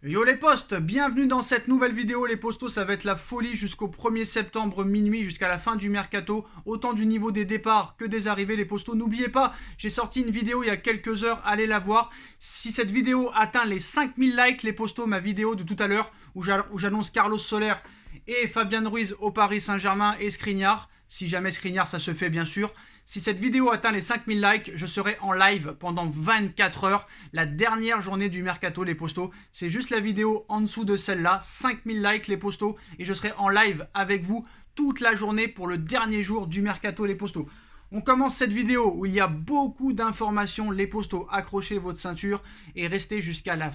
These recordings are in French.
Yo les postes, bienvenue dans cette nouvelle vidéo. Les postos, ça va être la folie jusqu'au 1er septembre minuit, jusqu'à la fin du mercato, autant du niveau des départs que des arrivées. Les postos, n'oubliez pas, j'ai sorti une vidéo il y a quelques heures, allez la voir. Si cette vidéo atteint les 5000 likes, les postos, ma vidéo de tout à l'heure où j'annonce Carlos Soler et Fabian Ruiz au Paris Saint-Germain et Skriniar, si jamais Skriniar ça se fait bien sûr. Si cette vidéo atteint les 5000 likes, je serai en live pendant 24 heures, la dernière journée du mercato les postos. C'est juste la vidéo en dessous de celle-là, 5000 likes les postos, et je serai en live avec vous toute la journée pour le dernier jour du mercato les postos. On commence cette vidéo où il y a beaucoup d'informations, les postos, accrochez votre ceinture et restez jusqu'à la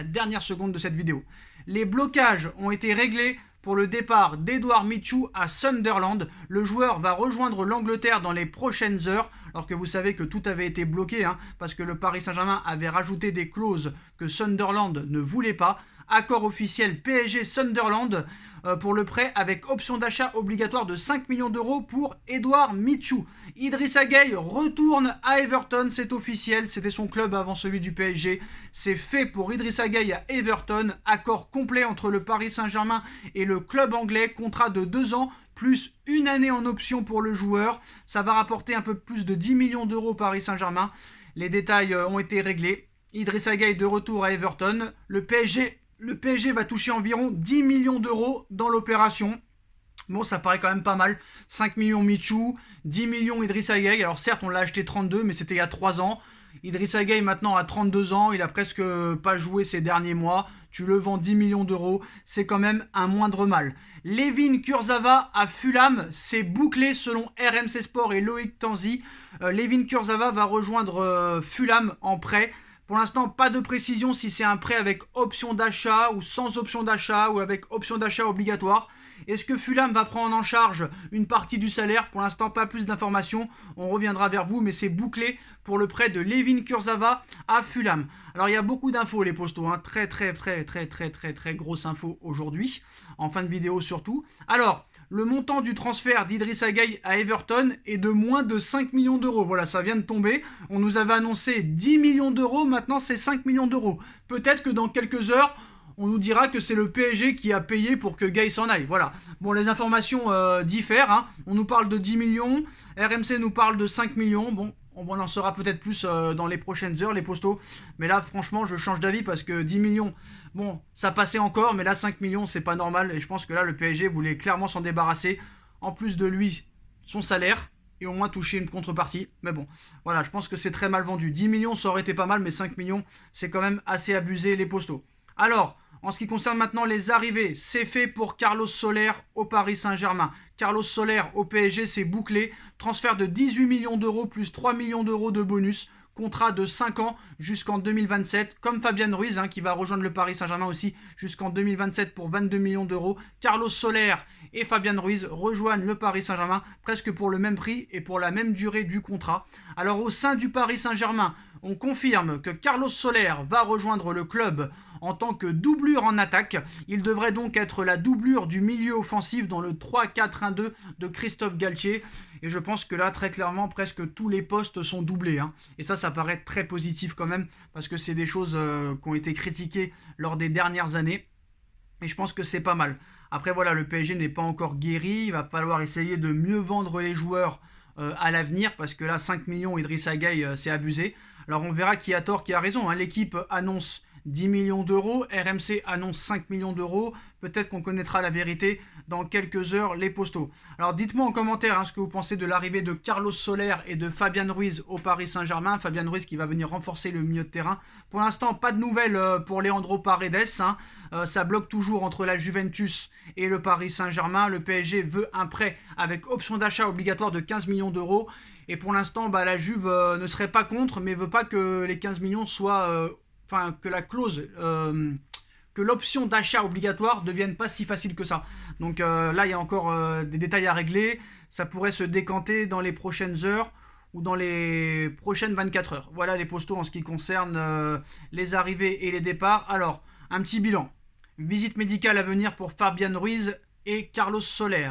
dernière seconde de cette vidéo. Les blocages ont été réglés pour le départ d'Edouard Michou à Sunderland. Le joueur va rejoindre l'Angleterre dans les prochaines heures, alors que vous savez que tout avait été bloqué, parce que le Paris Saint-Germain avait rajouté des clauses que Sunderland ne voulait pas. Accord officiel PSG-Sunderland pour le prêt avec option d'achat obligatoire de 5 millions d'euros pour Edouard Michou. Idrissa Gueye retourne à Everton, c'est officiel, c'était son club avant celui du PSG. C'est fait pour Idrissa Gueye à Everton, accord complet entre le Paris Saint-Germain et le club anglais, contrat de 2 ans plus une année en option pour le joueur. Ça va rapporter un peu plus de 10 millions d'euros au Paris Saint-Germain. Les détails ont été réglés. Idrissa Gueye de retour à Everton. Le PSG va toucher environ 10 millions d'euros dans l'opération. Bon, ça paraît quand même pas mal. 5 millions Michou, 10 millions Idrissa Gueye. Alors certes, on l'a acheté 32, mais c'était il y a 3 ans. Idrissa Gueye maintenant a 32 ans, il a presque pas joué ces derniers mois. Tu le vends 10 millions d'euros, c'est quand même un moindre mal. Layvin Kurzawa à Fulham, c'est bouclé selon RMC Sport et Loïc Tanzi. Layvin Kurzawa va rejoindre Fulham en prêt. Pour l'instant, pas de précision si c'est un prêt avec option d'achat ou sans option d'achat ou avec option d'achat obligatoire. Est-ce que Fulham va prendre en charge une partie du salaire? Pour l'instant, pas plus d'informations. On reviendra vers vous, mais c'est bouclé pour le prêt de Layvin Kurzawa à Fulham. Alors, il y a beaucoup d'infos, les postos. Très grosse info aujourd'hui. En fin de vidéo, surtout. Alors, le montant du transfert d'Idrissa Gueye à Everton est de moins de 5 millions d'euros. Voilà, ça vient de tomber. On nous avait annoncé 10 millions d'euros. Maintenant, c'est 5 millions d'euros. Peut-être que dans quelques heures, on nous dira que c'est le PSG qui a payé pour que Gueye s'en aille. Voilà. Bon, les informations diffèrent. On nous parle de 10 millions. RMC nous parle de 5 millions. Bon, on en saura peut-être plus dans les prochaines heures, les postos. Mais là, franchement, je change d'avis parce que 10 millions, bon, ça passait encore. Mais là, 5 millions, c'est pas normal. Et je pense que là, le PSG voulait clairement s'en débarrasser. En plus de lui, son salaire. Et au moins toucher une contrepartie. Mais bon, voilà, je pense que c'est très mal vendu. 10 millions, ça aurait été pas mal. Mais 5 millions, c'est quand même assez abusé, les postos. Alors, en ce qui concerne maintenant les arrivées, c'est fait pour Carlos Soler au Paris Saint-Germain. Carlos Soler au PSG, c'est bouclé. Transfert de 18 millions d'euros plus 3 millions d'euros de bonus. Contrat de 5 ans jusqu'en 2027, comme Fabian Ruiz qui va rejoindre le Paris Saint-Germain aussi jusqu'en 2027 pour 22 millions d'euros. Carlos Soler et Fabian Ruiz rejoignent le Paris Saint-Germain presque pour le même prix et pour la même durée du contrat. Alors au sein du Paris Saint-Germain, on confirme que Carlos Soler va rejoindre le club en tant que doublure en attaque. Il devrait donc être la doublure du milieu offensif dans le 3-4-1-2 de Christophe Galtier. Et je pense que là, très clairement, presque tous les postes sont doublés. Et ça paraît très positif quand même, parce que c'est des choses qui ont été critiquées lors des dernières années. Et je pense que c'est pas mal. Après, voilà, le PSG n'est pas encore guéri. Il va falloir essayer de mieux vendre les joueurs à l'avenir, parce que là, 5 millions, Idrissa Gueye, c'est abusé. Alors on verra qui a tort, qui a raison. L'équipe annonce 10 millions d'euros, RMC annonce 5 millions d'euros. Peut-être qu'on connaîtra la vérité dans quelques heures, les postos. Alors dites-moi en commentaire ce que vous pensez de l'arrivée de Carlos Soler et de Fabian Ruiz au Paris Saint-Germain. Fabian Ruiz qui va venir renforcer le milieu de terrain. Pour l'instant, pas de nouvelles pour Leandro Paredes. Ça bloque toujours entre la Juventus et le Paris Saint-Germain. Le PSG veut un prêt avec option d'achat obligatoire de 15 millions d'euros. Et pour l'instant, la Juve ne serait pas contre, mais veut pas que les 15 millions soient... que la clause... que l'option d'achat obligatoire ne devienne pas si facile que ça. Donc là, il y a encore des détails à régler. Ça pourrait se décanter dans les prochaines heures ou dans les prochaines 24 heures. Voilà les postos en ce qui concerne les arrivées et les départs. Alors, un petit bilan. Visite médicale à venir pour Fabian Ruiz et Carlos Soler.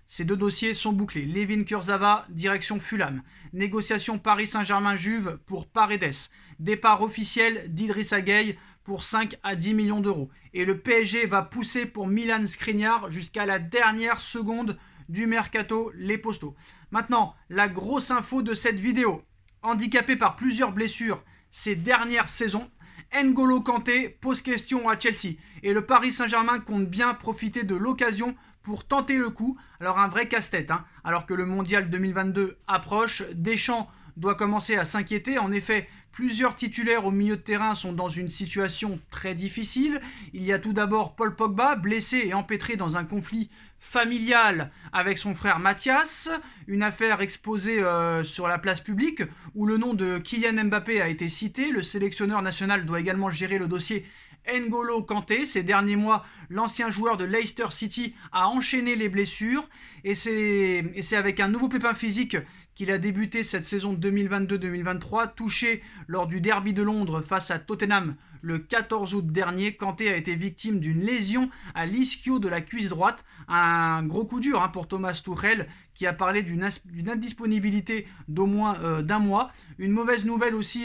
Ces deux dossiers sont bouclés. Layvin Kurzawa, direction Fulham. Négociation Paris Saint-Germain-Juve pour Paredes. Départ officiel d'Idrissa Gueye pour 5 à 10 millions d'euros. Et le PSG va pousser pour Milan Skriniar jusqu'à la dernière seconde du mercato, les postos. Maintenant, la grosse info de cette vidéo. Handicapé par plusieurs blessures ces dernières saisons, N'Golo Kanté pose question à Chelsea. Et le Paris Saint-Germain compte bien profiter de l'occasion pour tenter le coup. Alors un vrai casse-tête, hein. Alors que le Mondial 2022 approche, Deschamps doit commencer à s'inquiéter. En effet, plusieurs titulaires au milieu de terrain sont dans une situation très difficile. Il y a tout d'abord Paul Pogba, blessé et empêtré dans un conflit familial avec son frère Mathias. Une affaire exposée sur la place publique où le nom de Kylian Mbappé a été cité. Le sélectionneur national doit également gérer le dossier N'Golo Kanté. Ces derniers mois, l'ancien joueur de Leicester City a enchaîné les blessures et c'est avec un nouveau pépin physique qu'il a débuté cette saison 2022-2023, touché lors du derby de Londres face à Tottenham le 14 août dernier. Kanté a été victime d'une lésion à l'ischio de la cuisse droite, un gros coup dur pour Thomas Tuchel qui a parlé d'une indisponibilité d'au moins d'un mois. Une mauvaise nouvelle aussi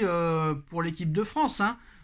pour l'équipe de France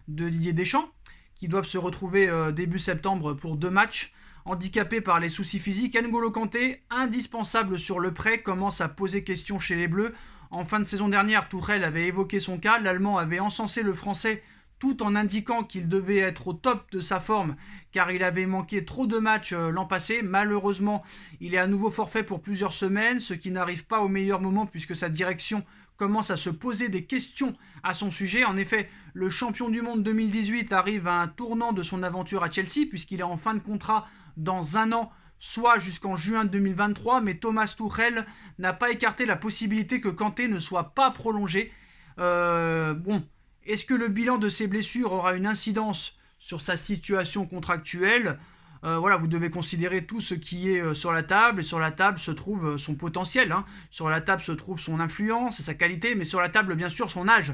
de Didier Deschamps, qui doivent se retrouver début septembre pour 2 matchs. Handicapé par les soucis physiques, N'Golo Kanté, indispensable sur le prêt, commence à poser question chez les Bleus. En fin de saison dernière, Tuchel avait évoqué son cas. L'Allemand avait encensé le Français tout en indiquant qu'il devait être au top de sa forme car il avait manqué trop de matchs l'an passé. Malheureusement, il est à nouveau forfait pour plusieurs semaines, ce qui n'arrive pas au meilleur moment puisque sa direction commence à se poser des questions à son sujet. En effet, le champion du monde 2018 arrive à un tournant de son aventure à Chelsea puisqu'il est en fin de contrat dans 1 an, soit jusqu'en juin 2023, mais Thomas Tuchel n'a pas écarté la possibilité que Kanté ne soit pas prolongé. Est-ce que le bilan de ses blessures aura une incidence sur sa situation contractuelle ? Vous devez considérer tout ce qui est sur la table, et sur la table se trouve son potentiel, sur la table se trouve son influence et sa qualité, mais sur la table bien sûr son âge,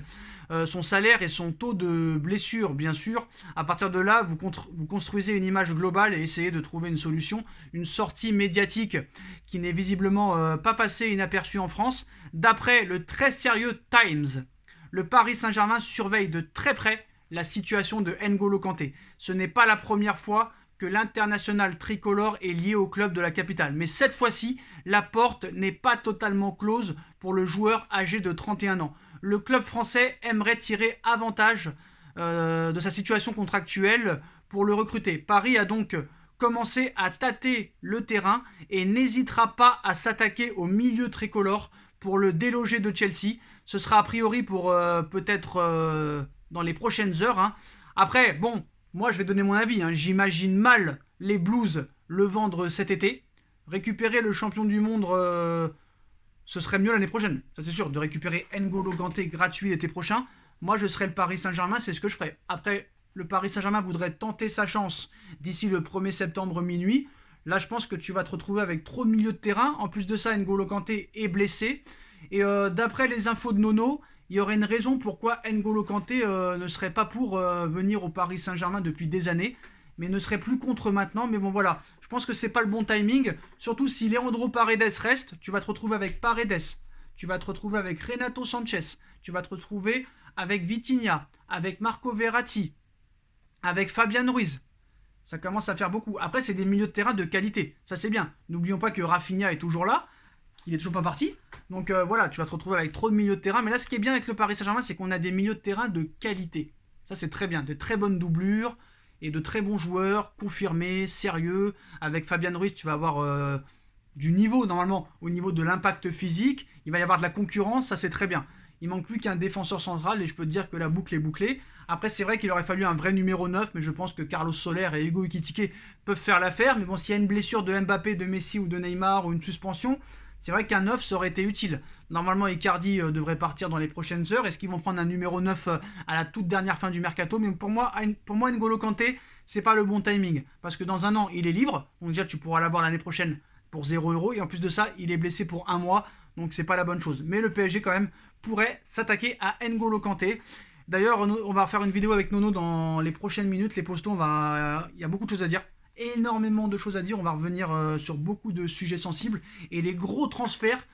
son salaire et son taux de blessure bien sûr. À partir de là, vous construisez une image globale et essayez de trouver une solution, une sortie médiatique qui n'est visiblement pas passée inaperçue en France. D'après le très sérieux Times, le Paris Saint-Germain surveille de très près la situation de N'Golo Kanté. Ce n'est pas la première fois que l'international tricolore est lié au club de la capitale. Mais cette fois-ci, la porte n'est pas totalement close pour le joueur âgé de 31 ans. Le club français aimerait tirer avantage de sa situation contractuelle pour le recruter. Paris a donc commencé à tâter le terrain et n'hésitera pas à s'attaquer au milieu tricolore pour le déloger de Chelsea. Ce sera a priori pour peut-être dans les prochaines heures. Après, moi je vais donner mon avis. J'imagine mal les Blues le vendre cet été. Récupérer le champion du monde, ce serait mieux l'année prochaine. Ça c'est sûr, de récupérer N'Golo Kanté gratuit l'été prochain. Moi je serais le Paris Saint-Germain, c'est ce que je ferais. Après, le Paris Saint-Germain voudrait tenter sa chance d'ici le 1er septembre minuit. Là je pense que tu vas te retrouver avec trop de milieux de terrain. En plus de ça, N'Golo Kanté est blessé. Et d'après les infos de Nono, il y aurait une raison pourquoi N'Golo Kanté ne serait pas pour venir au Paris Saint-Germain depuis des années, mais ne serait plus contre maintenant. Mais bon voilà, je pense que c'est pas le bon timing. Surtout si Leandro Paredes reste, tu vas te retrouver avec Paredes, tu vas te retrouver avec Renato Sanchez, tu vas te retrouver avec Vitinha, avec Marco Verratti, avec Fabian Ruiz. Ça commence à faire beaucoup. Après, c'est des milieux de terrain de qualité, ça c'est bien. N'oublions pas que Rafinha est toujours là, qu'il est toujours pas parti. Donc voilà, tu vas te retrouver avec trop de milieux de terrain. Mais là, ce qui est bien avec le Paris Saint-Germain, c'est qu'on a des milieux de terrain de qualité. Ça, c'est très bien. De très bonnes doublures et de très bons joueurs, confirmés, sérieux. Avec Fabian Ruiz, tu vas avoir du niveau, normalement, au niveau de l'impact physique. Il va y avoir de la concurrence, ça, c'est très bien. Il manque plus qu'un défenseur central et je peux te dire que la boucle est bouclée. Après, c'est vrai qu'il aurait fallu un vrai numéro 9, mais je pense que Carlos Soler et Hugo Ekitike peuvent faire l'affaire. Mais bon, s'il y a une blessure de Mbappé, de Messi ou de Neymar ou une suspension, c'est vrai qu'un 9, ça aurait été utile. Normalement, Icardi devrait partir dans les prochaines heures. Est-ce qu'ils vont prendre un numéro 9 à la toute dernière fin du mercato ? Mais pour moi, N'Golo Kanté, c'est pas le bon timing. Parce que dans 1 an, il est libre. Donc déjà, tu pourras l'avoir l'année prochaine pour 0€. Et en plus de ça, il est blessé pour 1 mois. Donc c'est pas la bonne chose. Mais le PSG, quand même, pourrait s'attaquer à N'Golo Kanté. D'ailleurs, on va faire une vidéo avec Nono dans les prochaines minutes. Les postos, il y a beaucoup de choses à dire. Énormément de choses à dire, on va revenir sur beaucoup de sujets sensibles et les gros transferts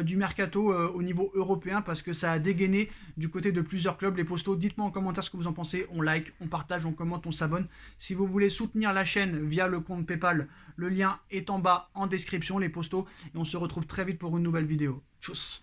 du mercato au niveau européen, parce que ça a dégainé du côté de plusieurs clubs. Les Postos, dites-moi en commentaire ce que vous en pensez. On like, on partage, on commente, on s'abonne. Si vous voulez soutenir la chaîne via le compte PayPal, le lien est en bas en description, les Postos. Et on se retrouve très vite pour une nouvelle vidéo. Tchuss.